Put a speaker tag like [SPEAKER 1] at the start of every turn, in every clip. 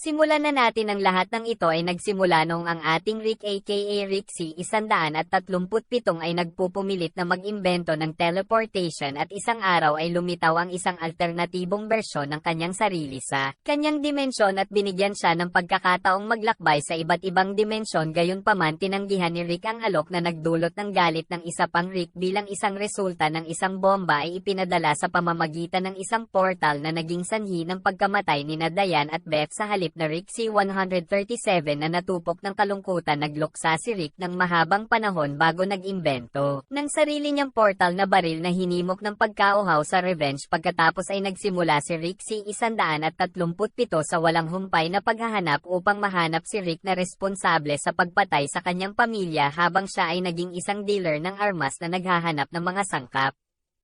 [SPEAKER 1] Simulan na natin ang lahat ng ito ay nagsimula noong ang ating Rick aka Rick C-137 ay nagpupumilit na mag-imbento ng teleportation at isang araw ay lumitaw ang isang alternatibong bersyon ng kanyang sarili sa kanyang dimensyon at binigyan siya ng pagkakataong maglakbay sa iba't ibang dimensyon. Gayunpaman tinanggihan ni Rick ang alok na nagdulot ng galit ng isa pang Rick bilang isang resulta ng isang bomba ay ipinadala sa pamamagitan ng isang portal na naging sanhi ng pagkamatay ni Diane at Beth sa halip na Rick C-137 na natupok ng kalungkutan. Nagluksa si Rick ng mahabang panahon bago nag-imbento ng sarili niyang portal na baril na hinimok ng pagkauhaw sa revenge. Pagkatapos ay nagsimula si Rick C-137 sa walang humpay na paghahanap upang mahanap si Rick na responsable sa pagpatay sa kanyang pamilya habang siya ay naging isang dealer ng armas na naghahanap ng mga sangkap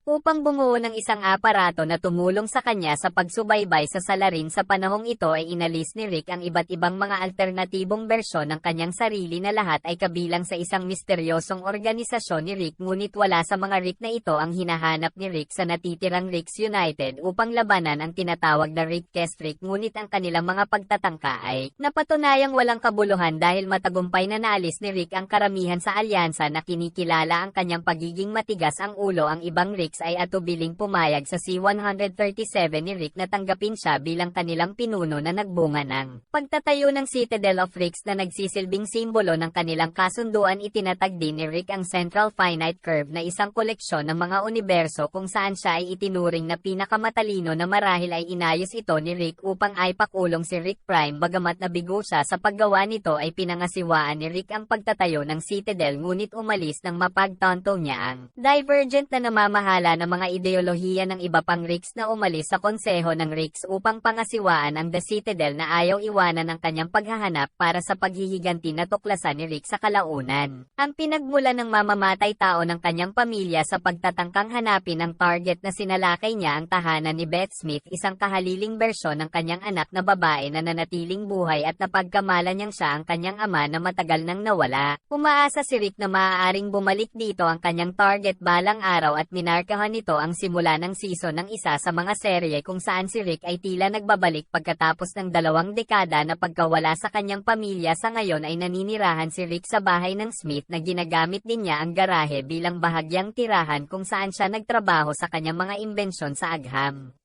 [SPEAKER 1] upang bumuo ng isang aparato na tumulong sa kanya sa pagsubaybay sa salarin. Sa panahong ito ay inalis ni Rick ang iba't ibang mga alternatibong bersyon ng kanyang sarili na lahat ay kabilang sa isang misteryosong organisasyon ni Rick, ngunit wala sa mga Rick na ito ang hinahanap ni Rick sa natitirang Ricks United upang labanan ang tinatawag na Rickest Rick, ngunit ang kanilang mga pagtatangka ay napatunayang walang kabuluhan dahil matagumpay na naalis ni Rick ang karamihan sa alyansa na kinikilala ang kanyang pagiging matigas ang ulo. Ang ibang Rick ay atubiling pumayag sa C-137 ni Rick na tanggapin siya bilang kanilang pinuno na nagbunga ng pagtatayo ng Citadel of Ricks na nagsisilbing simbolo ng kanilang kasunduan. Itinatag din ni Rick ang Central Finite Curve na isang koleksyon ng mga universo kung saan siya ay itinuring na pinakamatalino na marahil ay inayos ito ni Rick upang aipakulong si Rick Prime. Bagamat nabigo siya sa paggawa nito ay pinangasiwaan ni Rick ang pagtatayo ng Citadel, ngunit umalis nang mapagtanto niya ang divergent na namamahala ng mga ideolohiya ng iba pang Ricks na umalis sa konseho ng Ricks upang pangasiwaan ang The Citadel na ayaw iwanan ang kanyang paghahanap para sa paghihiganti na tuklasan ni Rick sa kalaunan. Ang pinagmula ng mamamatay tao ng kanyang pamilya sa pagtatangkang hanapin ang target na sinalakay niya ang tahanan ni Beth Smith, isang kahaliling bersyon ng kanyang anak na babae na nanatiling buhay at napagkamalan niyang siya ang kanyang ama na matagal nang nawala. Umaasa si Rick na maaaring bumalik dito ang kanyang target balang araw at minarkahan nito ang simula ng season ng isa sa mga serye kung saan si Rick ay tila nagbabalik pagkatapos ng 2 dekada na pagkawala sa kanyang pamilya. Sa ngayon ay naninirahan si Rick sa bahay ng Smith na ginagamit din niya ang garahe bilang bahagyang tirahan kung saan siya nagtrabaho sa kanyang mga imbensyon sa agham.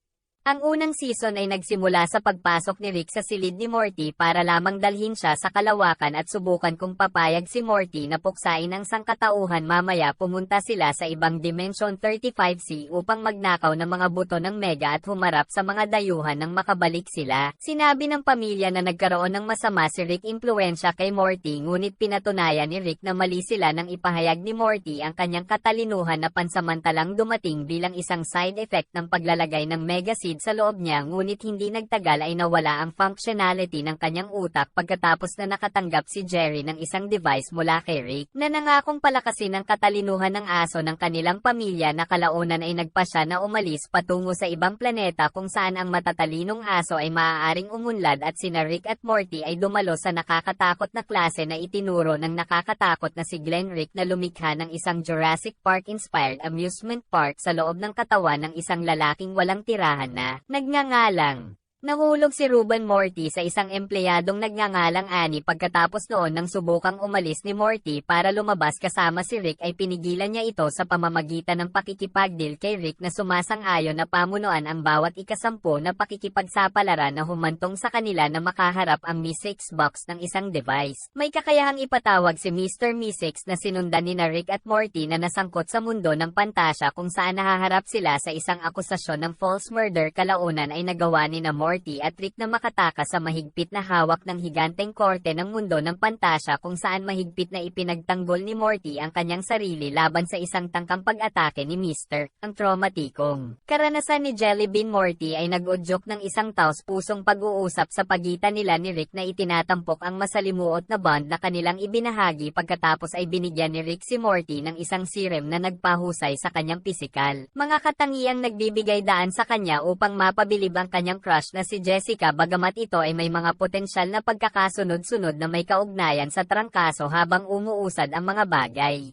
[SPEAKER 1] Ang unang season ay nagsimula sa pagpasok ni Rick sa silid ni Morty para lamang dalhin siya sa kalawakan at subukan kung papayag si Morty na puksain ang sangkatauhan. Mamaya pumunta sila sa ibang Dimension 35C upang magnakaw ng mga buto ng Mega at humarap sa mga dayuhan nang makabalik sila. Sinabi ng pamilya na nagkaroon ng masama si Rick impluwensya kay Morty, ngunit pinatunayan ni Rick na mali sila nang ipahayag ni Morty ang kanyang katalinuhan na pansamantalang dumating bilang isang side effect ng paglalagay ng Mega Seed sa loob niya, ngunit hindi nagtagal ay nawala ang functionality ng kanyang utak pagkatapos na nakatanggap si Jerry ng isang device mula kay Rick na nangakong palakasin ang katalinuhan ng aso ng kanilang pamilya na kalaunan ay nagpasya na umalis patungo sa ibang planeta kung saan ang matatalinong aso ay maaaring umunlad at sina Rick at Morty ay dumalo sa nakakatakot na klase na itinuro ng nakakatakot na si Glenn Rick na lumikha ng isang Jurassic Park-inspired amusement park sa loob ng katawan ng isang lalaking walang tirahan na nagngangalang. Nahulog si Ruben Morty sa isang empleyadong nagngangalang Annie. Pagkatapos noon nang subukang umalis ni Morty para lumabas kasama si Rick ay pinigilan niya ito sa pamamagitan ng pakikipagdeal kay Rick na sumasang-ayon na pamunuan ang bawat ikasampu na pakikipagsapalaran na humantong sa kanila na makaharap ang Mi-6 box ng isang device. May kakayahang ipatawag si Mr. Mi-6 na sinundan ni Rick at Morty na nasangkot sa mundo ng pantasya kung saan nahaharap sila sa isang akusasyon ng false murder. Kalaunan ay nagawa ni Morty at Rick na makatakas sa mahigpit na hawak ng higanteng korte ng mundo ng pantasya kung saan mahigpit na ipinagtanggol ni Morty ang kanyang sarili laban sa isang tangkang pag-atake ni Mr. Ang traumatikong karanasan ni Jelly Bean Morty ay nag-udyok ng isang taos-pusong pag-uusap sa pagitan nila ni Rick na itinatampok ang masalimuot na bond na kanilang ibinahagi. Pagkatapos ay binigyan ni Rick si Morty ng isang serum na nagpahusay sa kanyang pisikal. Mga katangiang nagbibigay daan sa kanya upang mapabilib ang kanyang crush na si Jessica, bagamat ito ay may mga potensyal na pagkakasunod-sunod na may kaugnayan sa trangkaso habang umuusad ang mga bagay.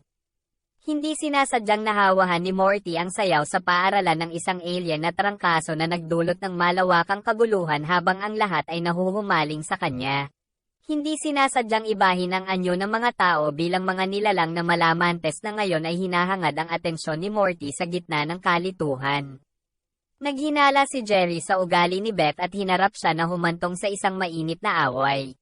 [SPEAKER 1] Hindi sinasadyang nahawahan ni Morty ang sayaw sa paaralan ng isang alien na trangkaso na nagdulot ng malawakang kaguluhan habang ang lahat ay nahuhumaling sa kanya. Hindi sinasadyang ibahin ang anyo ng mga tao bilang mga nilalang na malamantes na ngayon ay hinahangad ang atensyon ni Morty sa gitna ng kalituhan. Naghinala si Jerry sa ugali ni Beth at hinarap siya na humantong sa isang mainit na away.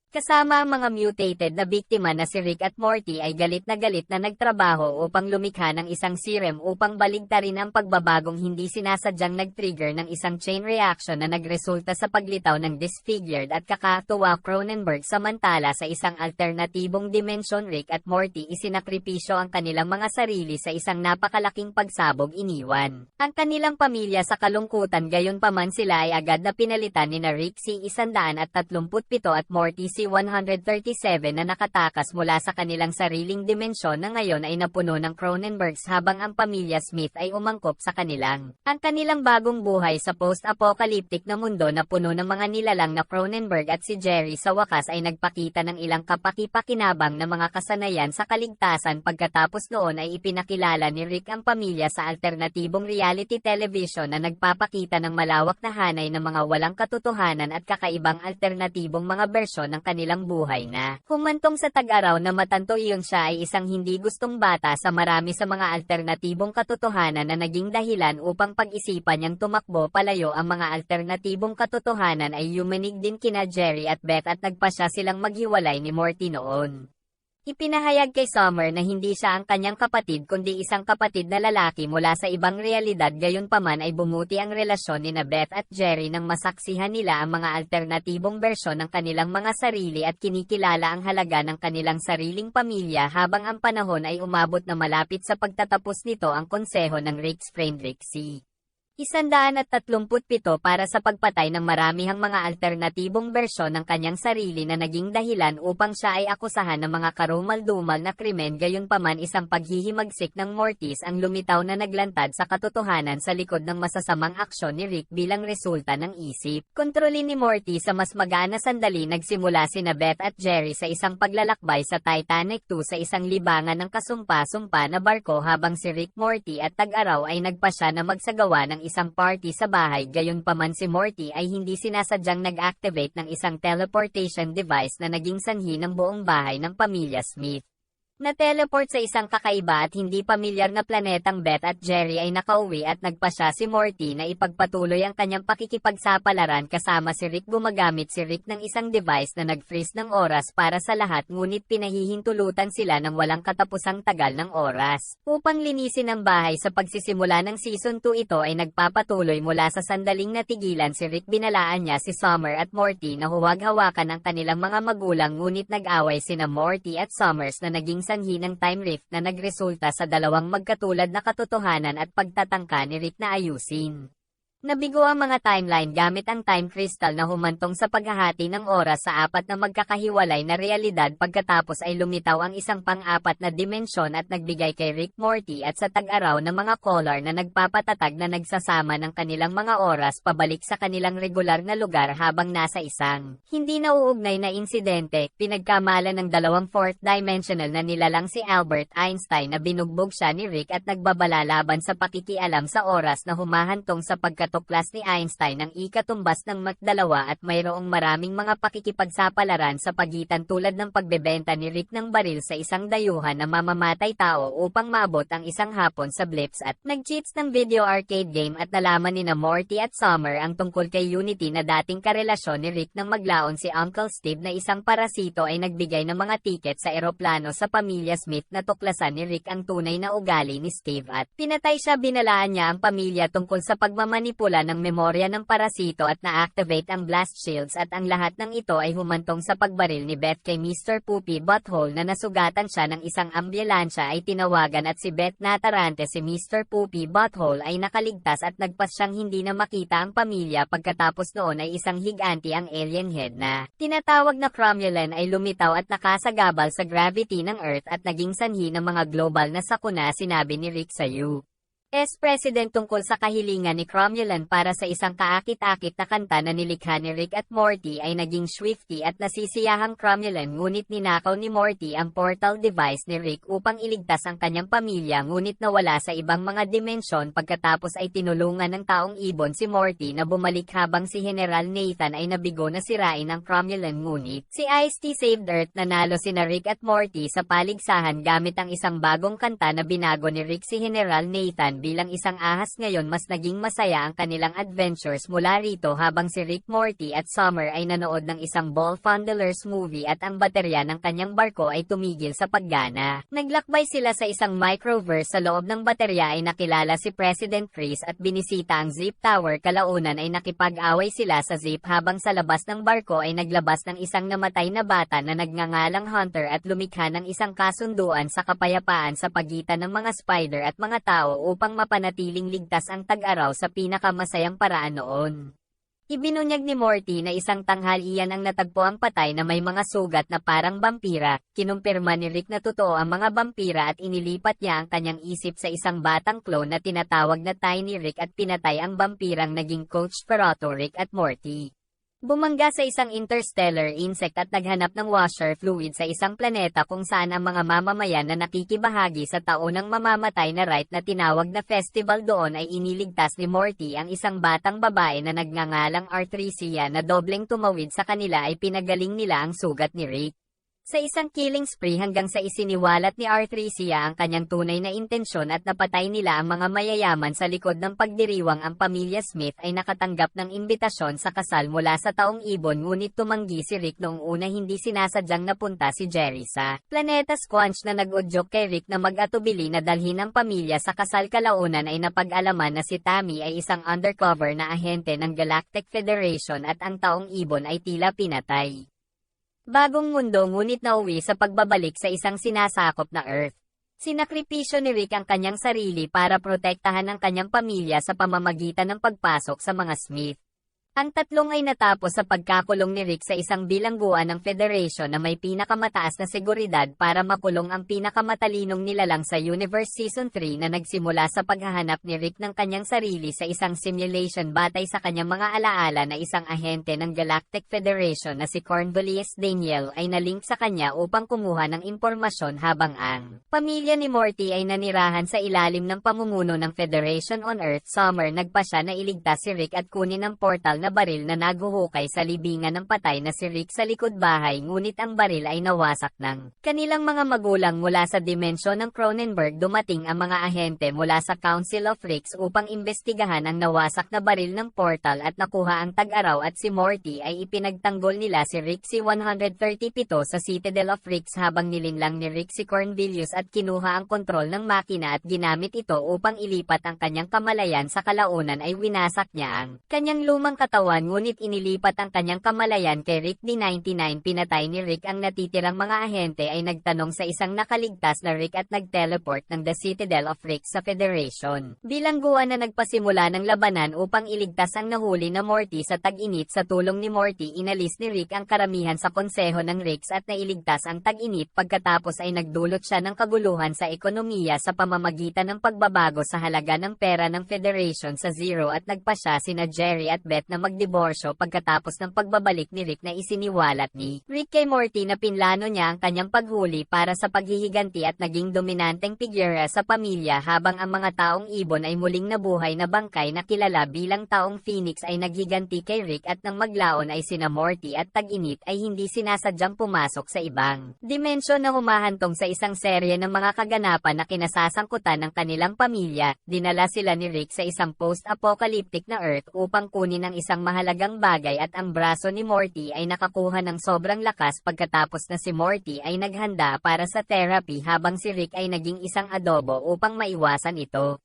[SPEAKER 1] Kasama ang mga mutated na biktima na si Rick at Morty ay galit na nagtrabaho upang lumikha ng isang serum upang baligtarin ang pagbabagong hindi sinasadyang nag-trigger ng isang chain reaction na nagresulta sa paglitaw ng disfigured at kakatuwa Cronenberg. Samantala sa isang alternatibong dimensyon, Rick at Morty isinakripisyo ang kanilang mga sarili sa isang napakalaking pagsabog iniwan ang kanilang pamilya sa kalungkutan, gayunpaman sila ay agad na pinalitan ni Rick si 137 at Morty si 137 na nakatakas mula sa kanilang sariling dimensyon na ngayon ay napuno ng Cronenbergs habang ang pamilya Smith ay umangkop sa kanilang bagong buhay sa post-apocalyptic na mundo na puno ng mga nilalang na Cronenberg. At si Jerry sa wakas ay nagpakita ng ilang kapaki-pakinabang na mga kasanayan sa kaligtasan. Pagkatapos noon ay ipinakilala ni Rick ang pamilya sa alternatibong reality television na nagpapakita ng malawak na hanay ng mga walang katotohanan at kakaibang alternatibong mga bersyon ng kanilang buhay na humantong sa tag-araw na matanto iyon siya ay isang hindi gustong bata sa marami sa mga alternatibong katotohanan na naging dahilan upang pag-isipan niyang tumakbo palayo. Ang mga alternatibong katotohanan ay yumanig din kina Jerry at Beth at nagpasya silang maghiwalay ni Morty noon. Ipinahayag kay Summer na hindi siya ang kanyang kapatid kundi isang kapatid na lalaki mula sa ibang realidad, gayunpaman ay bumuti ang relasyon ni Beth at Jerry nang masaksihan nila ang mga alternatibong bersyon ng kanilang mga sarili at kinikilala ang halaga ng kanilang sariling pamilya. Habang ang panahon ay umabot na malapit sa pagtatapos nito, ang konseho ng Rick's friend Rick si 137 para sa pagpatay ng maramihang mga alternatibong bersyon ng kanyang sarili na naging dahilan upang siya ay akusahan ng mga karumal-dumal na krimen. Gayunpaman isang paghihimagsik ng Mortys ang lumitaw na naglantad sa katotohanan sa likod ng masasamang aksyon ni Rick bilang resulta ng isip kontrolin ni Morty. Sa mas magaan na sandali nagsimula sina Beth at Jerry sa isang paglalakbay sa Titanic 2 sa isang libangan ng kasumpa-sumpa na barko habang si Rick, Morty at Tag-araw ay nagpasya na magsagawa ng isang party sa bahay. Gayunpaman si Morty ay hindi sinasadyang nag-activate ng isang teleportation device na naging sanhi ng buong bahay ng pamilya Smith. Na-teleport sa isang kakaiba at hindi pamilyar na planetang. Beth at Jerry ay nakauwi at nagpasya si Morty na ipagpatuloy ang kanyang pakikipagsapalaran kasama si Rick. Gumagamit si Rick ng isang device na nag-freeze ng oras para sa lahat, ngunit pinahihintulutan sila ng walang katapusang tagal ng oras upang linisin ang bahay. Sa pagsisimula ng Season 2 ito ay nagpapatuloy mula sa sandaling natigilan si Rick. Binalaan niya si Summer at Morty na huwag-hawakan ang kanilang mga magulang, ngunit nag-away sina Morty at Summers na naging sanhi ng time rift na nagresulta sa dalawang magkatulad na katotohanan at pagtatangka ni Rick na ayusin. Nabigo ang mga timeline gamit ang time crystal na humantong sa paghahati ng oras sa apat na magkakahiwalay na realidad. Pagkatapos ay lumitaw ang isang pang-apat na dimensyon at nagbigay kay Rick, Morty at sa Tag-araw ng mga collar na nagpapatatag na nagsasama ng kanilang mga oras pabalik sa kanilang regular na lugar habang nasa isang hindi nauugnay na insidente. Pinagkamalan ng dalawang fourth dimensional na nilalang si Albert Einstein na binugbog siya ni Rick at nagbabala laban sa pakikialam sa oras na humahantong sa tuklas ni Einstein ng ikatumbas ng Mach 2 at mayroong maraming mga pakikipagsapalaran sa pagitan tulad ng pagbebenta ni Rick ng baril sa isang dayuhan na mamamatay tao upang maabot ang isang hapon sa blips at nag-cheats ng video arcade game. At nalaman ni Morty at Summer ang tungkol kay Unity na dating karelasyon ni Rick nang maglaon si Uncle Steve na isang parasito ay nagbigay ng mga tiket sa eroplano sa pamilya Smith na tuklasan ni Rick ang tunay na ugali ni Steve at pinatay siya. Binalaan niya ang pamilya tungkol sa pagmamanipula ng memorya ng parasito at na-activate ang blast shields, at ang lahat ng ito ay humantong sa pagbaril ni Beth kay Mr. Poopy Butthole na nasugatan siya ng isang ambulansya ay tinawagan at si Beth natarante si Mr. Poopy Butthole ay nakaligtas at nagpas siyang hindi na makita ang pamilya. Pagkatapos noon ay isang higanti ang alien head na tinatawag na Cromulent ay lumitaw at nakasagabal sa gravity ng Earth at naging sanhi ng mga global na sakuna. Sinabi ni Rick sa President tungkol sa kahilingan ni Cromulon para sa isang kaakit-akit na kanta na nilikha ni Rick at Morty ay naging swifty at nasisiyahang Cromulon ngunit ninakaw ni Morty ang portal device ni Rick upang iligtas ang kanyang pamilya ngunit nawala sa ibang mga dimensyon pagkatapos ay tinulungan ng taong ibon si Morty na bumalik habang si General Nathan ay nabigo na sirain ang Cromulon ngunit si Ice-T saved Earth. Nanalo sina Rick at Morty sa paligsahan gamit ang isang bagong kanta na binago ni Rick si General Nathan bilang isang ahas. Ngayon mas naging masaya ang kanilang adventures mula rito habang si Rick, Morty at Summer ay nanood ng isang ball fondlers movie at ang baterya ng kanyang barko ay tumigil sa paggana. Naglakbay sila sa isang microverse. Sa loob ng baterya ay nakilala si President Chris at binisita ang Zip Tower. Kalaunan ay nakipag-away sila sa Zip habang sa labas ng barko ay naglabas ng isang namatay na bata na nagngangalang Hunter at lumikha ng isang kasunduan sa kapayapaan sa pagitan ng mga spider at mga tao upang mapanatiling ligtas ang tag-araw sa pinakamasayang paraan noon. Ibinunyag ni Morty na isang tanghalian ang natagpo ang patay na may mga sugat na parang vampira. Kinumpirma ni Rick na totoo ang mga vampira at inilipat niya ang kanyang isip sa isang batang clone na tinatawag na Tiny Rick at pinatay ang vampirang naging Coach Perotto. Rick at Morty bumangga sa isang interstellar insect at naghanap ng washer fluid sa isang planeta kung saan ang mga mamamayan na nakikibahagi sa taonang mamamatay na rite na tinawag na festival. Doon ay iniligtas ni Morty ang isang batang babae na nagngangalang Artricia na dobleng tumawid sa kanila ay pinagaling nila ang sugat ni Rick. Sa isang killing spree hanggang sa isiniwalat ni Artricia ang kanyang tunay na intensyon at napatay nila ang mga mayayaman sa likod ng pagdiriwang. Ang pamilya Smith ay nakatanggap ng imbitasyon sa kasal mula sa taong ibon ngunit tumanggi si Rick noong una. Hindi sinasadyang napunta si Jerry sa Planeta Squanch na nag-udyok kay Rick na mag-atubili na dalhin ang pamilya sa kasal. Kalaunan ay napag-alaman na si Tammy ay isang undercover na ahente ng Galactic Federation at ang taong ibon ay tila pinatay. Bagong mundo ngunit nauwi sa pagbabalik sa isang sinasakop na Earth. Sinakripisyo ni Rick ang kanyang sarili para protektahan ang kanyang pamilya sa pamamagitan ng pagpasok sa mga Smith. Ang tatlong ay natapos sa pagkakulong ni Rick sa isang bilangguan ng Federation na may pinakamataas na seguridad para makulong ang pinakamatalinong nilalang sa Universe Season 3 na nagsimula sa paghahanap ni Rick ng kanyang sarili sa isang simulation batay sa kanyang mga alaala na isang ahente ng Galactic Federation na si Cornelius Daniel ay nalink sa kanya upang kumuha ng impormasyon habang ang pamilya ni Morty ay nanirahan sa ilalim ng pamumuno ng Federation on Earth. Summer nagpasya na iligtas si Rick at kunin ang portal na baril na naguhukay sa libingan ng patay na si Rick sa likod bahay ngunit ang baril ay nawasak ng kanilang mga magulang. Mula sa dimensyon ng Cronenberg dumating ang mga ahente mula sa Council of Ricks upang imbestigahan ang nawasak na baril ng portal at nakuha ang tag-araw at si Morty ay ipinagtanggol nila si Rick C-137 sa Citadel of Ricks habang nilinlang ni Rick si Cornelius at kinuha ang kontrol ng makina at ginamit ito upang ilipat ang kanyang kamalayan. Sa kalaunan ay winasak niya ang kanyang lumang ngunit inilipat ang kanyang kamalayan kay Rick. D-99 pinatay ni Rick ang natitirang mga ahente ay nagtanong sa isang nakaligtas na Rick at nag-teleport ng The Citadel of Rick sa Federation. Bilangguan na nagpasimula ng labanan upang iligtas ang nahuli na Morty sa tag-init. Sa tulong ni Morty inalis ni Rick ang karamihan sa konseho ng Ricks at nailigtas ang tag-init. Pagkatapos ay nagdulot siya ng kaguluhan sa ekonomiya sa pamamagitan ng pagbabago sa halaga ng pera ng Federation sa zero at nagpasya sina Jerry at Beth na magdiborsyo pagkatapos ng pagbabalik ni Rick na isiniwalat ni Rick kay Morty na pinlano niya ang kanyang paghuli para sa paghihiganti at naging dominanteng figura sa pamilya habang ang mga taong ibon ay muling nabuhay na bangkay na kilala bilang taong Phoenix ay naghiganti kay Rick at nang maglaon ay sina Morty at tag-init ay hindi sinasadyang pumasok sa ibang dimensyon na humahantong sa isang serye ng mga kaganapan na kinasasangkutan ng kanilang pamilya. Dinala sila ni Rick sa isang post-apocalyptic na Earth upang kunin ang isang mahalagang bagay at ang braso ni Morty ay nakakuha ng sobrang lakas pagkatapos na si Morty ay naghanda para sa therapy habang si Rick ay naging isang adobo upang maiwasan ito.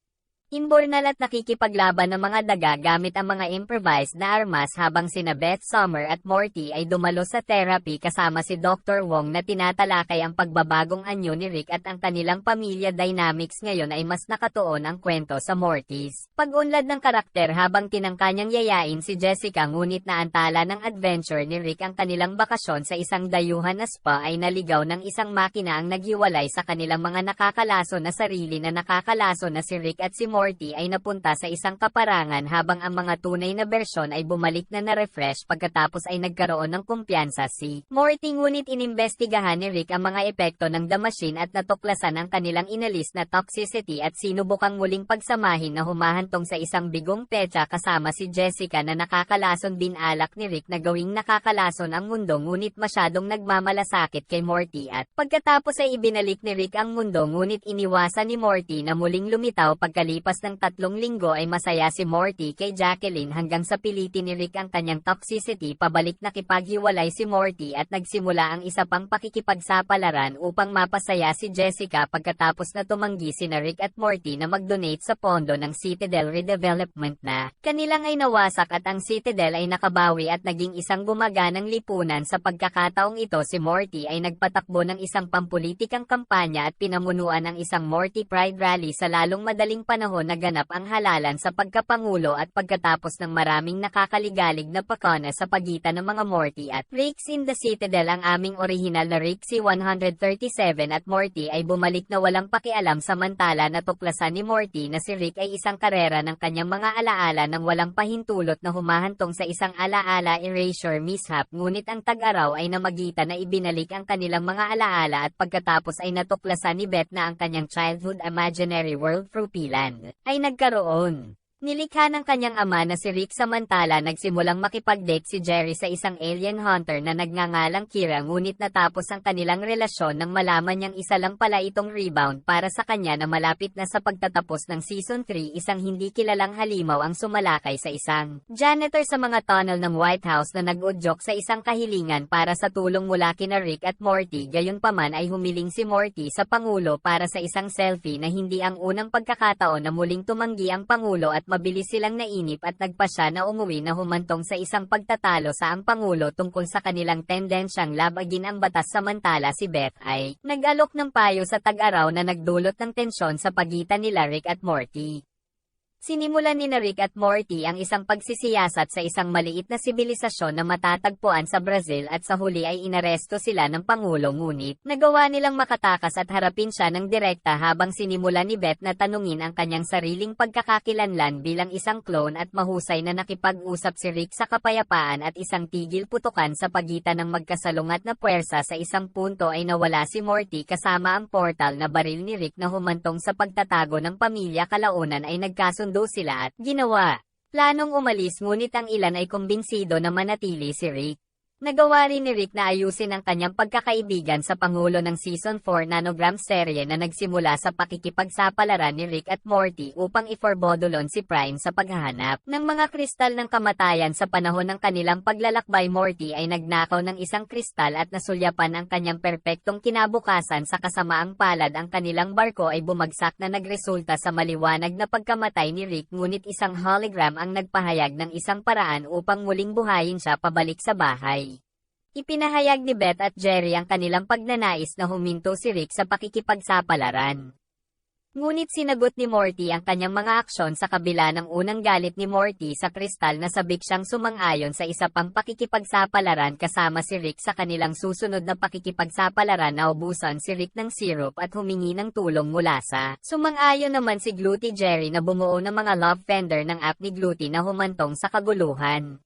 [SPEAKER 1] Imbornal at nakikipaglaban ng mga daga gamit ang mga improvised na armas habang sina Beth, Summer at Morty ay dumalo sa therapy kasama si Dr. Wong na tinatalakay ang pagbabagong anyo ni Rick at ang kanilang pamilya dynamics. Ngayon ay mas nakatuon ang kwento sa Morty's pag-unlad ng karakter habang tinangkanyang yayain si Jessica ngunit naantala ng adventure ni Rick ang kanilang bakasyon sa isang dayuhan na spa ay naligaw ng isang makina ang naghiwalay sa kanilang mga nakakalaso na sarili na nakakalaso na si Rick at si Morty Morty ay napunta sa isang kaparangan habang ang mga tunay na bersyon ay bumalik na na-refresh pagkatapos ay nagkaroon ng kumpiyansa si Morty, ngunit inimbestigahan ni Rick ang mga epekto ng The Machine at natuklasan ang kanilang inalis na toxicity at sinubukang muling pagsamahin na humahantong sa isang bigong petsa kasama si Jessica na nakakalason din. Alak ni Rick na gawing nakakalason ang mundo ngunit masyadong nagmamalasakit kay Morty at pagkatapos ay ibinalik ni Rick ang mundo ngunit iniwasan ni Morty na muling lumitaw. Pagkalipas ng 3 linggo ay masaya si Morty kay Jacqueline hanggang sa pilitin ni Rick ang kanyang toxicity pabalik. Nakipaghiwalay si Morty at nagsimula ang isa pang pakikipagsapalaran upang mapasaya si Jessica pagkatapos na tumanggi sina Rick at Morty na mag-donate sa pondo ng Citadel Redevelopment na kanilang ay nawasak at ang Citadel ay nakabawi at naging isang gumaganang lipunan. Sa pagkakataong ito si Morty ay nagpatakbo ng isang pampulitikang kampanya at pinamunuan ang isang Morty Pride Rally sa lalong madaling panahon naganap ang halalan sa pagkapangulo at pagkatapos ng maraming nakakaligalig na pakona sa pagitan ng mga Morty at Ricks in the Citadel. Ang aming orihinal na Rick si 137 at Morty ay bumalik na walang pakialam samantala natuklasan ni Morty na si Rick ay isang karera ng kanyang mga alaala nang walang pahintulot na humahantong sa isang alaala erasure mishap ngunit ang tag-araw ay namagitan na ibinalik ang kanilang mga alaala at pagkatapos ay natuklasan ni Beth na ang kanyang childhood imaginary world Fruityland ay nagkaroon. Nilikha ng kanyang ama na si Rick samantala nagsimulang makipag-date si Jerry sa isang alien hunter na nagngangalang Kira ngunit natapos ang kanilang relasyon nang malaman niyang isa lang pala itong rebound para sa kanya na malapit na sa pagtatapos ng Season 3 isang hindi kilalang halimaw ang sumalakay sa isang janitor sa mga tunnel ng White House na nag-udyok sa isang kahilingan para sa tulong mula kina Rick at Morty. Gayunpaman ay humiling si Morty sa Pangulo para sa isang selfie na hindi ang unang pagkakataon na muling tumanggi ang Pangulo at mabilis silang nainip at nagpasya na umuwi na humantong sa isang pagtatalo sa ang Pangulo tungkol sa kanilang tendensyang labagin ang batas samantala si Beth ay nag-alok ng payo sa tag-araw na nagdulot ng tensyon sa pagitan nila Rick at Morty. Sinimulan ni Rick at Morty ang isang pagsisiyasat sa isang maliit na sibilisasyon na matatagpuan sa Brazil at sa huli ay inaresto sila ng Pangulo ngunit nagawa nilang makatakas at harapin siya ng direkta habang sinimulan ni Beth na tanungin ang kanyang sariling pagkakakilanlan bilang isang clone at mahusay na nakipag-usap si Rick sa kapayapaan at isang tigil putukan sa pagitan ng magkasalungat na puwersa. Sa isang punto ay nawala si Morty kasama ang portal na baril ni Rick na humantong sa pagtatago ng pamilya. Kalaunan ay nagkasundo sila at ginawa planong umalis ngunit ang ilan ay kumbinsido na manatili si Rick. Nagawa rin ni Rick na ayusin ang kanyang pagkakaibigan sa Pangulo ng Season 4 nanogram serye na nagsimula sa pakikipagsapalaran ni Rick at Morty upang iforbodolon si Prime sa paghahanap ng mga kristal ng kamatayan. Sa panahon ng kanilang paglalakbay, Morty ay nagnakaw ng isang kristal at nasulyapan ang kanyang perpektong kinabukasan. Sa kasamaang palad ang kanilang barko ay bumagsak na nagresulta sa maliwanag na pagkamatay ni Rick ngunit isang hologram ang nagpahayag ng isang paraan upang muling buhayin siya pabalik sa bahay. Ipinahayag ni Beth at Jerry ang kanilang pagnanais na huminto si Rick sa pakikipagsapalaran. Ngunit sinagot ni Morty ang kanyang mga aksyon sa kabila ng unang galit ni Morty sa kristal na sabik siyang sumang-ayon sa isa pang pakikipagsapalaran kasama si Rick. Sa kanilang susunod na pakikipagsapalaran naubusan si Rick ng syrup at humingi ng tulong mula sa sumang-ayon naman si Gluty Jerry na bumuo ng mga love fender ng app ni Gluty na humantong sa kaguluhan.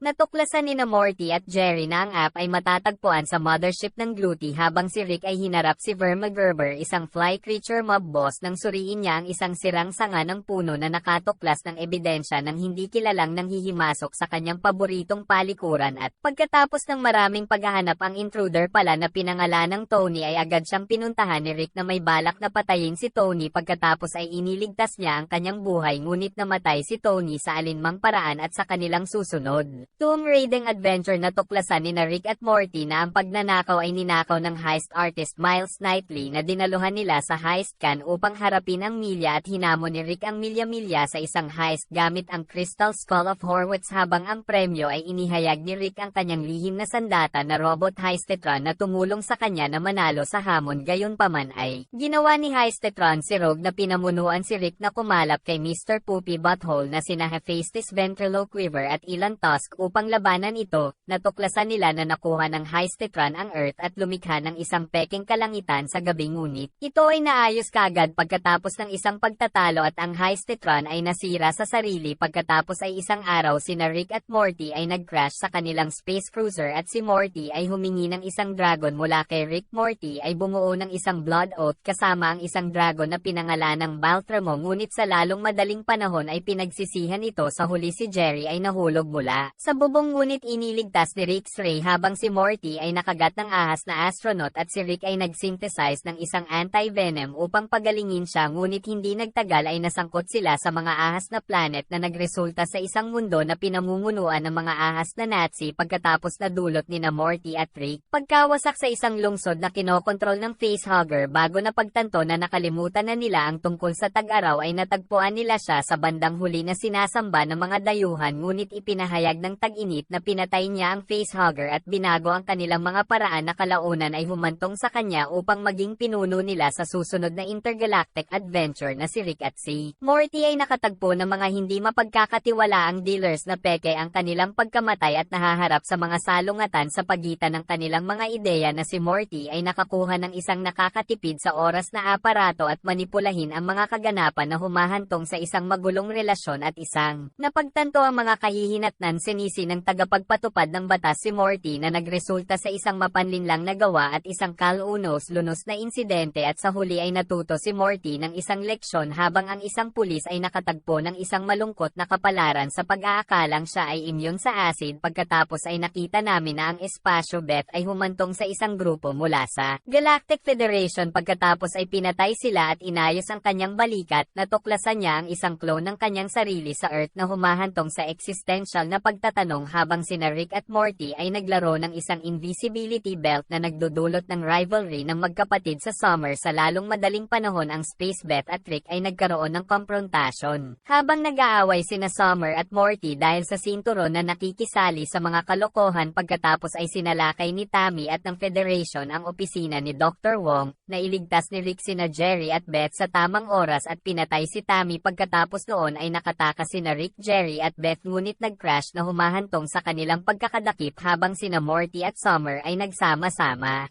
[SPEAKER 1] Natuklasan ni Morty at Jerry na ang app ay matatagpuan sa mothership ng Gluty habang si Rick ay hinarap si Vermagerber, isang fly creature mob boss, nang suriin niya ang isang sirang sanga ng puno na nakatuklas ng ebidensya ng hindi kilalang nanghihimasok sa kanyang paboritong palikuran at pagkatapos ng maraming paghahanap ang intruder pala na pinangalanang Tony ay agad siyang pinuntahan ni Rick na may balak na patayin si Tony. Pagkatapos ay iniligtas niya ang kanyang buhay ngunit namatay si Tony sa alinmang paraan at sa kanilang susunod Tomb Raiding adventure natuklasan ni Rick at Morty na ang pagnanakaw ay ninakaw ng heist artist Miles Knightley na dinaluhan nila sa heist can upang harapin ang milya at hinamon ni Rick ang milya-milya sa isang heist gamit ang Crystal Skull of Horwitz habang ang premyo ay inihayag ni Rick ang kanyang lihim na sandata na robot Heistetron na tumulong sa kanya na manalo sa hamon. Gayunpaman ay ginawa ni Heistetron si Rogue na pinamunuan si Rick na kumalap kay Mr. Poopy Butthole na sina Hephaestus Ventriloquiver at Elon Tusk upang labanan ito. Natuklasan nila na nakuha ng Heistetron ang Earth at lumikha ng isang pekeng kalangitan sa gabi, ngunit ito ay naayos kaagad pagkatapos ng isang pagtatalo at ang Heistetron ay nasira sa sarili. Pagkatapos ay isang araw sina Rick at Morty ay nag-crash sa kanilang space cruiser at si Morty ay humingi ng isang dragon mula kay Rick. Morty ay bumuo ng isang blood oath kasama ang isang dragon na pinangalan ng Baltramo, ngunit sa lalong madaling panahon ay pinagsisihan ito. Sa huli si Jerry ay nahulog mula sa bubong, ngunit iniligtas ni Rick's Ray habang si Morty ay nakagat ng ahas na astronaut at si Rick ay nag-synthesize ng isang anti-venom upang pagalingin siya, ngunit hindi nagtagal ay nasangkot sila sa mga ahas na planet na nagresulta sa isang mundo na pinamumunuan ng mga ahas na Nazi. Pagkatapos na dulot ni na Morty at Rick pagkawasak sa isang lungsod na kinokontrol ng facehugger. Bago na pagtanto na nakalimutan na nila ang tungkol sa tag-araw ay natagpuan nila siya sa bandang huli na sinasamba ng mga dayuhan, ngunit ipinahayag ng tag-init na pinatay niya ang facehugger at binago ang kanilang mga paraan na kalaunan ay humantong sa kanya upang maging pinuno nila sa susunod na intergalactic adventure na si Rick at si Morty ay nakatagpo ng mga hindi mapagkakatiwalaang dealers na peke ang kanilang pagkamatay at nahaharap sa mga salungatan sa pagitan ng kanilang mga ideya na si Morty ay nakakuha ng isang nakakatipid sa oras na aparato at manipulahin ang mga kaganapan na humahantong sa isang magulong relasyon at isang napagtanto ang mga kahihinatnan sinisi ng tagapagpatupad ng batas si Morty na nagresulta sa isang mapanlinlang na gawa at isang kalunos-lunos na insidente, at sa huli ay natuto si Morty ng isang leksyon habang ang isang pulis ay nakatagpo ng isang malungkot na kapalaran sa pag-aakalang siya ay immune sa acid. Pagkatapos ay nakita namin na ang espasyo Beth ay humantong sa isang grupo mula sa Galactic Federation. Pagkatapos ay pinatay sila at inayos ang kanyang balikat. Natuklasan niya ang isang clone ng kanyang sarili sa Earth na humahantong sa existential na pagtatanong habang sina Rick at Morty ay naglaro ng isang invisibility belt na nagdudulot ng rivalry ng magkapatid sa Summer. Sa lalong madaling panahon ang Space Beth at Rick ay nagkaroon ng konfrontasyon habang nag-aaway sina Summer at Morty dahil sa sinturon na nakikisali sa mga kalokohan. Pagkatapos ay sinalakay ni Tammy at ng Federation ang opisina ni Dr. Wong. Nailigtas ni Rick sina Jerry at Beth sa tamang oras at pinatay si Tammy. Pagkatapos noon ay nakatakas sina Rick, Jerry at Beth, ngunit nag-crash na humahantong sa kanilang pagkakadakip habang sina Morty at Summer ay nagsama-sama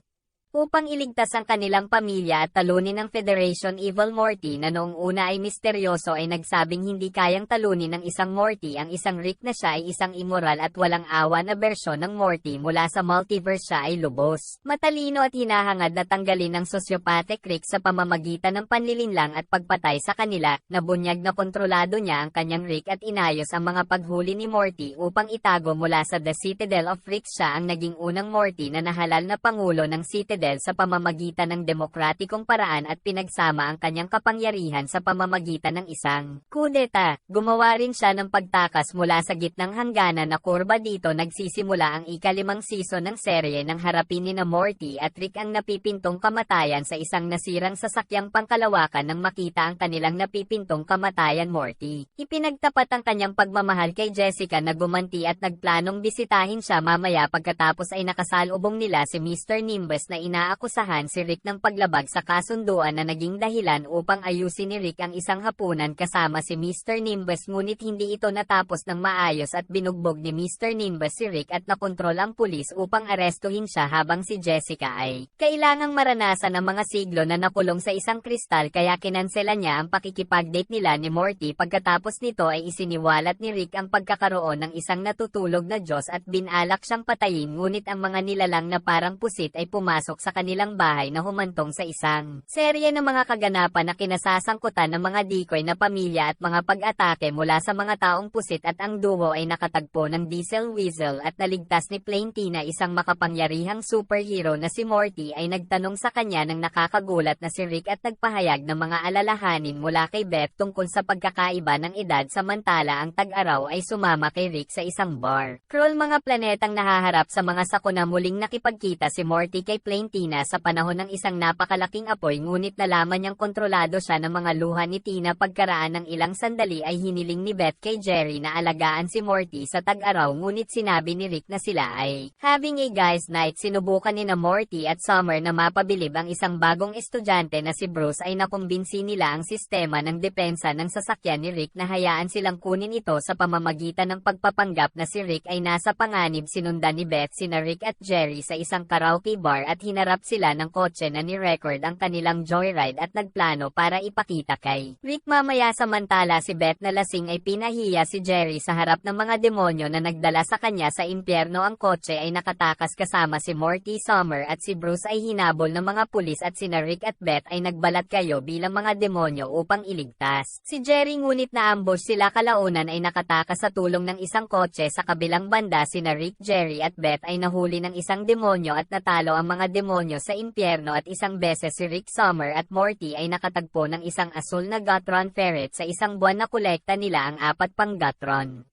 [SPEAKER 1] upang iligtas ang kanilang pamilya at talunin ng Federation. Evil Morty na noong una ay misteryoso ay nagsabing hindi kayang talunin ng isang Morty ang isang Rick na siya ay isang immoral at walang awa na bersyon ng Morty mula sa multiverse. Siya ay lubos matalino at hinahangad na tanggalin ng sociopathic Rick sa pamamagitan ng panlilinlang at pagpatay sa kanila. Nabunyag na kontrolado niya ang kanyang Rick at inayos ang mga paghuli ni Morty upang itago mula sa The Citadel of Rick. Siya ang naging unang Morty na nahalal na pangulo ng Citadel sa pamamagitan ng demokratikong paraan at pinagsama ang kanyang kapangyarihan sa pamamagitan ng isang kudeta. Gumawa rin siya ng pagtakas mula sa gitnang hangganan na kurba. Dito nagsisimula ang ika-5 season ng serye nang harapin ni na Morty at Rick ang napipintong kamatayan sa isang nasirang sasakyang pangkalawakan. Nang makita ang kanilang napipintong kamatayan, Morty ipinagtapat ang kanyang pagmamahal kay Jessica na gumanti at nagplanong bisitahin siya mamaya. Pagkatapos ay nakasalubong nila si Mr. Nimbus na inaakusahan si Rick ng paglabag sa kasunduan na naging dahilan upang ayusin ni Rick ang isang hapunan kasama si Mr. Nimbus, ngunit hindi ito natapos ng maayos at binugbog ni Mr. Nimbus si Rick at nakontrol ang pulis upang arestuhin siya habang si Jessica ay kailangang maranasan ng mga siglo na nakulong sa isang kristal, kaya kinansela niya ang pakikipag-date nila ni Morty. Pagkatapos nito ay isiniwalat ni Rick ang pagkakaroon ng isang natutulog na Diyos at binalak siyang patayin, ngunit ang mga nilalang na parang pusit ay pumasok sa kanilang bahay na humantong sa isang serye ng mga kaganapan na kinasasangkutan ng mga decoy na pamilya at mga pag-atake mula sa mga taong pusit, at ang duo ay nakatagpo ng Diesel Weasel at naligtas ni Plain Tina. Isang makapangyarihang superhero na si Morty ay nagtanong sa kanya ng nakakagulat na si Rick at nagpahayag ng mga alalahanin mula kay Beth tungkol sa pagkakaiba ng edad, samantala ang tag-araw ay sumama kay Rick sa isang bar crawl. Mga planetang nahaharap sa mga sakuna. Muling nakipagkita si Morty kay Plain Tina sa panahon ng isang napakalaking apoy ngunit nalaman niyang kontrolado siya ng mga luha ni Tina pagkaraan ng ilang sandali ay hiniling ni Beth kay Jerry na alagaan si Morty sa tag-araw ngunit sinabi ni Rick na sila ay having a guys night. Sinubukan ni na Morty at Summer na mapabilib ang isang bagong estudyante na si Bruce ay nakumbinsi nila ang sistema ng depensa ng sasakyan ni Rick na hayaan silang kunin ito sa pamamagitan ng pagpapanggap na si Rick ay nasa panganib. Sinundan ni Beth sina Rick at Jerry sa isang karaoke bar at hinarap sila ng kotse na ni-record ang kanilang joyride at nagplano para ipakita kay Rick. Mamaya samantala si Beth na lasing ay pinahiya si Jerry sa harap ng mga demonyo na nagdala sa kanya sa impyerno. Ang kotse ay nakatakas kasama si Morty, Summer at si Bruce ay hinabol ng mga pulis at sina Rick at Beth ay nagbalat kayo bilang mga demonyo upang iligtas si Jerry ngunit na-ambush sila. Kalaunan ay nakatakas sa tulong ng isang kotse sa kabilang banda. Sina Rick, Jerry at Beth ay nahuli ng isang demonyo at natalo ang mga demonyo sa impyerno at isang beses si Rick, Summer at Morty ay nakatagpo ng isang asul na Gutron ferret sa isang buwan na kolekta nila ang 4 pang Gutron.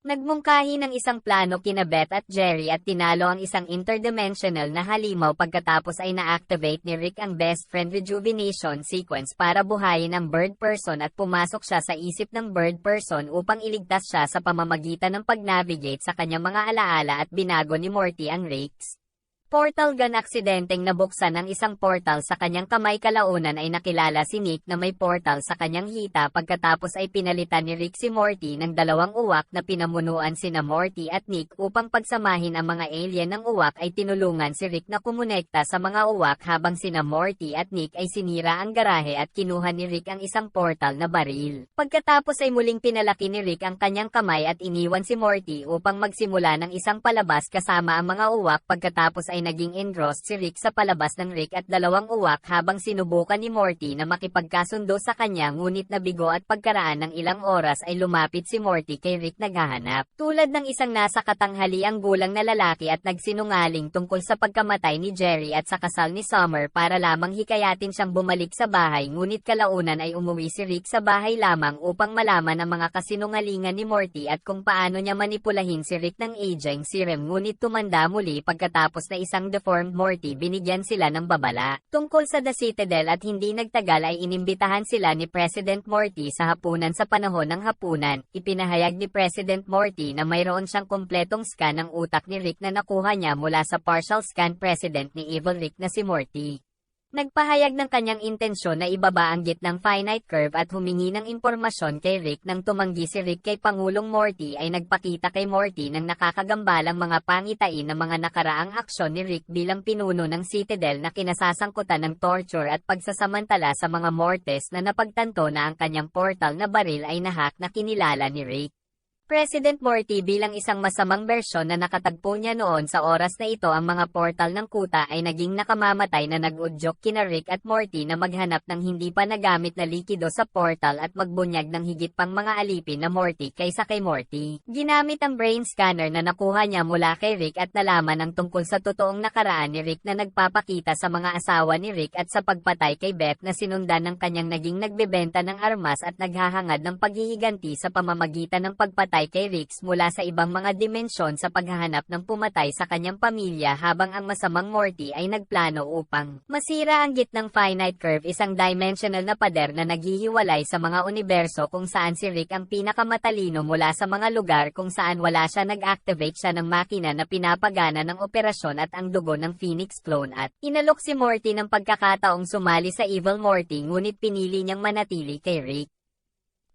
[SPEAKER 1] Nagmungkahi ng isang plano kina Beth at Jerry at tinalo ang isang interdimensional na halimaw pagkatapos ay na-activate ni Rick ang best friend rejuvenation sequence para buhayin ang bird person at pumasok siya sa isip ng bird person upang iligtas siya sa pamamagitan ng pag-navigate sa kanyang mga alaala at binago ni Morty ang Rick's portal gun. Aksidenteng nabuksan ang isang portal sa kanyang kamay. Kalaunan ay nakilala si Nick na may portal sa kanyang hita pagkatapos ay pinalitan ni Rick si Morty ng 2 uwak na pinamunuan sina Morty at Nick upang pagsamahin ang mga alien. Ng uwak ay tinulungan si Rick na kumonekta sa mga uwak habang sina Morty at Nick ay sinira ang garahe at kinuha ni Rick ang isang portal na baril. Pagkatapos ay muling pinalaki ni Rick ang kanyang kamay at iniwan si Morty upang magsimula ng isang palabas kasama ang mga uwak. Pagkatapos ay naging engrossed si Rick sa palabas ng Rick at 2 uwak habang sinubukan ni Morty na makipagkasundo sa kanya ngunit nabigo at pagkaraan ng ilang oras ay lumapit si Morty kay Rick naghahanap tulad ng isang nasa katanghali ang gulang na lalaki at nagsinungaling tungkol sa pagkamatay ni Jerry at sa kasal ni Summer para lamang hikayatin siyang bumalik sa bahay ngunit kalaunan ay umuwi si Rick sa bahay lamang upang malaman ang mga kasinungalingan ni Morty at kung paano niya manipulahin si Rick ng aging serum ngunit tumanda muli. Pagkatapos na isang deformed Morty binigyan sila ng babala tungkol sa The Citadel at hindi nagtagal ay inimbitahan sila ni President Morty sa hapunan. Sa panahon ng hapunan, ipinahayag ni President Morty na mayroon siyang kumpletong scan ng utak ni Rick na nakuha niya mula sa partial scan president ni Evil Rick na si Morty. Nagpahayag ng kanyang intensyon na ibaba ang gitnang finite curve at humingi ng impormasyon kay Rick. Nang tumanggi si Rick kay Pangulong Morty ay nagpakita kay Morty ng nakakagambalang mga pangitain ng mga nakaraang aksyon ni Rick bilang pinuno ng Citadel na kinasasangkutan ng torture at pagsasamantala sa mga Mortes na napagtanto na ang kanyang portal na baril ay nahak na kinilala ni Rick. President Morty bilang isang masamang bersyon na nakatagpo niya noon sa oras na ito. Ang mga portal ng kuta ay naging nakamamatay na nag-udyok kina Rick at Morty na maghanap ng hindi pa nagamit na likido sa portal at magbunyag ng higit pang mga alipin na Morty kaysa kay Morty. Ginamit ang brain scanner na nakuha niya mula kay Rick at nalaman ang tungkol sa totoong nakaraan ni Rick na nagpapakita sa mga asawa ni Rick at sa pagpatay kay Beth na sinundan ng kanyang naging nagbebenta ng armas at naghahangad ng paghihiganti sa pamamagitan ng pagpatay kay Rick mula sa ibang mga dimensyon sa paghahanap ng pumatay sa kanyang pamilya habang ang masamang Morty ay nagplano upang masira ang gitnang finite curve, isang dimensional na pader na naghihiwalay sa mga universo kung saan si Rick ang pinakamatalino mula sa mga lugar kung saan wala siya. Nag-activate siya ng makina na pinapagana ng operasyon at ang dugo ng Phoenix clone at inalok si Morty ng pagkakataong sumali sa Evil Morty ngunit pinili niyang manatili kay Rick.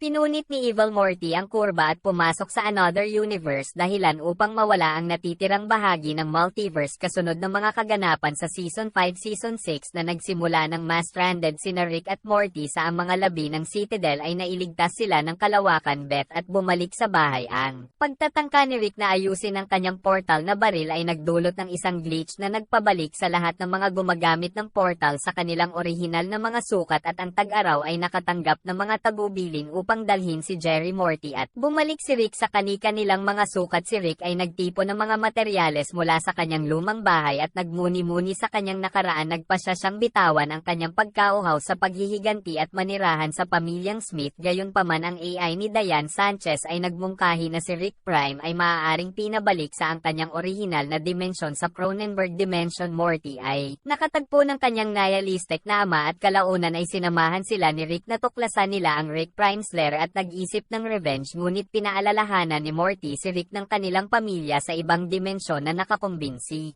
[SPEAKER 1] Pinunit ni Evil Morty ang kurba at pumasok sa another universe dahilan upang mawala ang natitirang bahagi ng multiverse kasunod ng mga kaganapan sa Season 5 Season 6 na nagsimula ng mass stranded sina Rick at Morty sa ang mga labi ng Citadel ay nailigtas sila ng kalawakan Beth at bumalik sa bahay. Ang pagtatangka ni Rick na ayusin ang kanyang portal na baril ay nagdulot ng isang glitch na nagpabalik sa lahat ng mga gumagamit ng portal sa kanilang orihinal na mga sukat at ang tag-araw ay nakatanggap ng mga tagubilin upang upang dalhin si Jerry Morty at bumalik si Rick sa kani-kanilang mga sukat. Si Rick ay nagtipon ng mga materyales mula sa kanyang lumang bahay at nagmuni-muni sa kanyang nakaraan. Nagpasya siyang bitawan ang kanyang pagkauhaw sa paghihiganti at manirahan sa pamilyang Smith. Gayunpaman ang AI ni Diane Sanchez ay nagmungkahi na si Rick Prime ay maaaring pinabalik sa ang kanyang orihinal na dimensyon sa Cronenberg Dimension. Morty ay nakatagpo ng kanyang nihilistic na ama at kalaunan ay sinamahan sila ni Rick na tuklasan nila ang Rick Prime's lair at nag-isip ng revenge, ngunit pinaalalahanan ni Morty si Rick ng kanilang pamilya sa ibang dimensyon na nakakumbinsi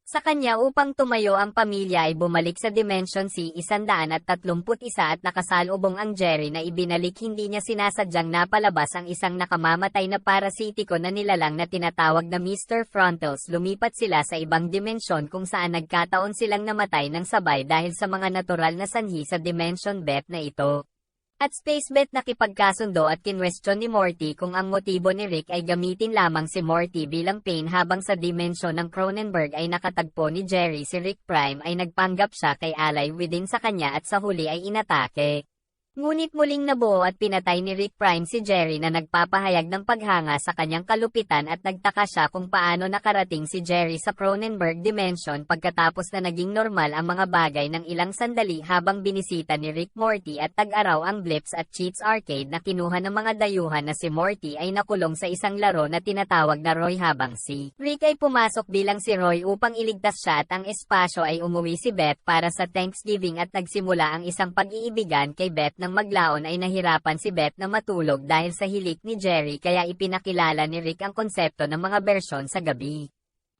[SPEAKER 1] sa kanya upang tumayo. Ang pamilya ay bumalik sa Dimension C-131 at nakasalubong ang Jerry na ibinalik. Hindi niya sinasadyang napalabas ang isang nakamamatay na parasitiko na nilalang na tinatawag na Mr. Frontals. Lumipat sila sa ibang dimensyon kung saan nagkataon silang namatay ng sabay dahil sa mga natural na sanhi sa Dimension Bet na ito. At Spacebet nakipagkasundo at kinwestiyon ni Morty kung ang motibo ni Rick ay gamitin lamang si Morty bilang pain. Habang sa dimensyon ng Cronenberg ay nakatagpo ni Jerry si Rick Prime ay nagpanggap siya kay Ally Within sa kanya at sa huli ay inatake. Ngunit muling nabuo at pinatay ni Rick Prime si Jerry na nagpapahayag ng paghanga sa kanyang kalupitan at nagtaka siya kung paano nakarating si Jerry sa Cronenberg Dimension pagkatapos na naging normal ang mga bagay ng ilang sandali habang binisita ni Rick Morty at tag-araw ang Blips at Cheats Arcade na kinuha ng mga dayuhan. Na si Morty ay nakulong sa isang laro na tinatawag na Roy habang si Rick ay pumasok bilang si Roy upang iligtas siya at ang espasyo ay umuwi si Beth para sa Thanksgiving at nagsimula ang isang pag-iibigan kay Beth. Nang maglaon ay nahirapan si Beth na matulog dahil sa hilik ni Jerry kaya ipinakilala ni Rick ang konsepto ng mga bersyon sa gabi.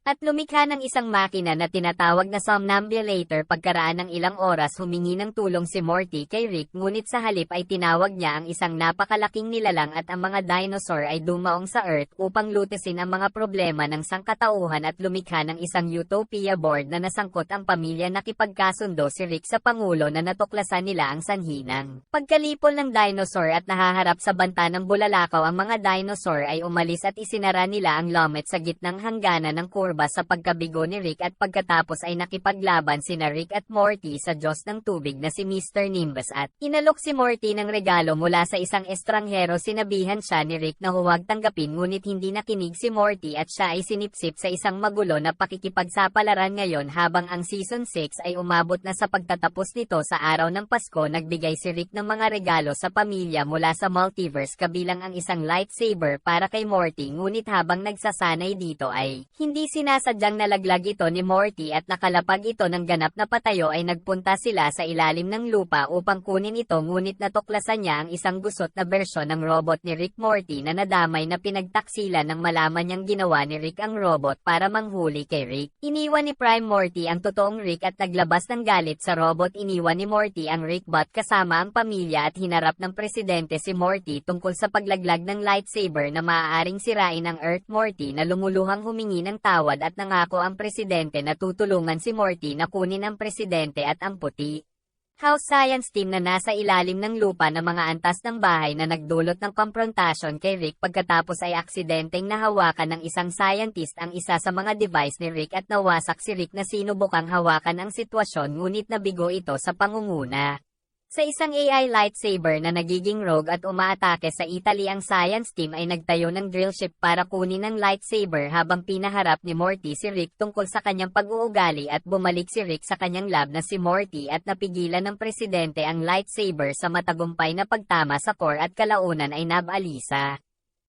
[SPEAKER 1] At lumikha ng isang makina na tinatawag na somnambulator. Pagkaraan ng ilang oras humingi ng tulong si Morty kay Rick, ngunit sa halip ay tinawag niya ang isang napakalaking nilalang at ang mga dinosaur ay dumaong sa Earth upang lutesin ang mga problema ng sangkatauhan at lumikha ng isang utopia board na nasangkot ang pamilya. Nakipagkasundo si Rick sa Pangulo na natuklasan nila ang sanhinang pagkalipol ng dinosaur at nahaharap sa banta ng bulalakaw. Ang mga dinosaur ay umalis at isinara nila ang Lomet sa gitnang hangganan ng kurba sa pagkabigo ni Rick at pagkatapos ay nakipaglaban sina Rick at Morty sa Diyos ng tubig na si Mr. Nimbus at inalok si Morty ng regalo mula sa isang estranghero. Sinabihan siya ni Rick na huwag tanggapin, ngunit hindi nakinig si Morty at siya ay sinipsip sa isang magulo na pakikipagsapalaran. Ngayon habang ang Season 6 ay umabot na sa pagtatapos nito, sa araw ng Pasko nagbigay si Rick ng mga regalo sa pamilya mula sa multiverse, kabilang ang isang lightsaber para kay Morty. Ngunit habang nagsasanay dito ay hindi sinasadyang nalaglag ito ni Morty at nakalapag ito ng ganap na patayo. Ay nagpunta sila sa ilalim ng lupa upang kunin ito, ngunit natuklasan niya ang isang gusot na bersyon ng robot ni Rick Morty na nadamay na pinagtaksilan nang malaman niyang ginawa ni Rick ang robot para manghuli kay Rick. Iniwan ni Prime Morty ang totoong Rick at naglabas ng galit sa robot. Iniwan ni Morty ang Rickbot kasama ang pamilya at hinarap ng presidente si Morty tungkol sa paglaglag ng lightsaber na maaaring sirain ang Earth. Morty na lumuluhang humingi ng tawad at nangako ang presidente na tutulungan si Morty na kunin ang presidente at ang puti House Science Team na nasa ilalim ng lupa ng mga antas ng bahay na nagdulot ng komprontasyon kay Rick pagkatapos ay aksidenteng nahawakan ng isang scientist ang isa sa mga device ni Rick at nawasak si Rick na sinubukang hawakan ang sitwasyon, ngunit nabigo ito sa pangunguna sa isang AI lightsaber na nagiging rogue at umaatake sa Italy. Ang science team ay nagtayo ng drill ship para kunin ang lightsaber habang pinaharap ni Morty si Rick tungkol sa kanyang pag-uugali at bumalik si Rick sa kanyang lab na si Morty at napigilan ng presidente ang lightsaber sa matagumpay na pagtama sa core at kalaunan ay nabalisa.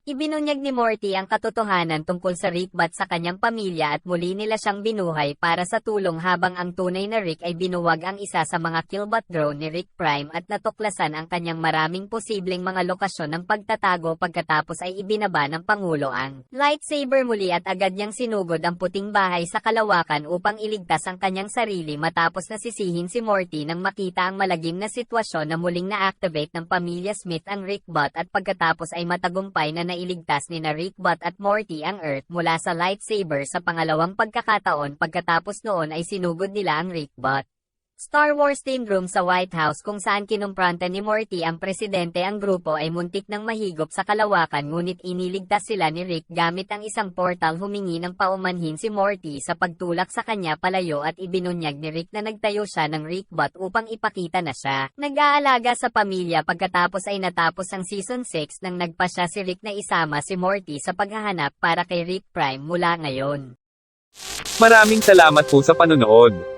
[SPEAKER 1] Ibinunyag ni Morty ang katotohanan tungkol sa Rickbot sa kanyang pamilya at muli nila siyang binuhay para sa tulong, habang ang tunay na Rick ay binuwag ang isa sa mga killbot drone ni Rick Prime at natuklasan ang kanyang maraming posibleng mga lokasyon ng pagtatago. Pagkatapos ay ibinaba ng Pangulo ang lightsaber muli at agad niyang sinugod ang puting bahay sa kalawakan upang iligtas ang kanyang sarili, matapos nasisihin si Morty nang makita ang malagim na sitwasyon na muling na-activate ng pamilya Smith ang Rickbot at pagkatapos ay matagumpay na nailigtas ni na Rickbot at Morty ang Earth mula sa lightsaber sa pangalawang pagkakataon. Pagkatapos noon ay sinugod nila ang Rickbot Star Wars themed room sa White House kung saan kinumpranta ni Morty ang presidente. Ang grupo ay muntik ng mahigop sa kalawakan ngunit iniligtas sila ni Rick gamit ang isang portal. Humingi ng paumanhin si Morty sa pagtulak sa kanya palayo at ibinunyag ni Rick na nagtayo siya ng Rickbot upang ipakita na siya nag-aalaga sa pamilya. Pagkatapos ay natapos ang Season 6 nang nagpa siya si Rick na isama si Morty sa paghahanap para kay Rick Prime mula ngayon.
[SPEAKER 2] Maraming salamat po sa panonood.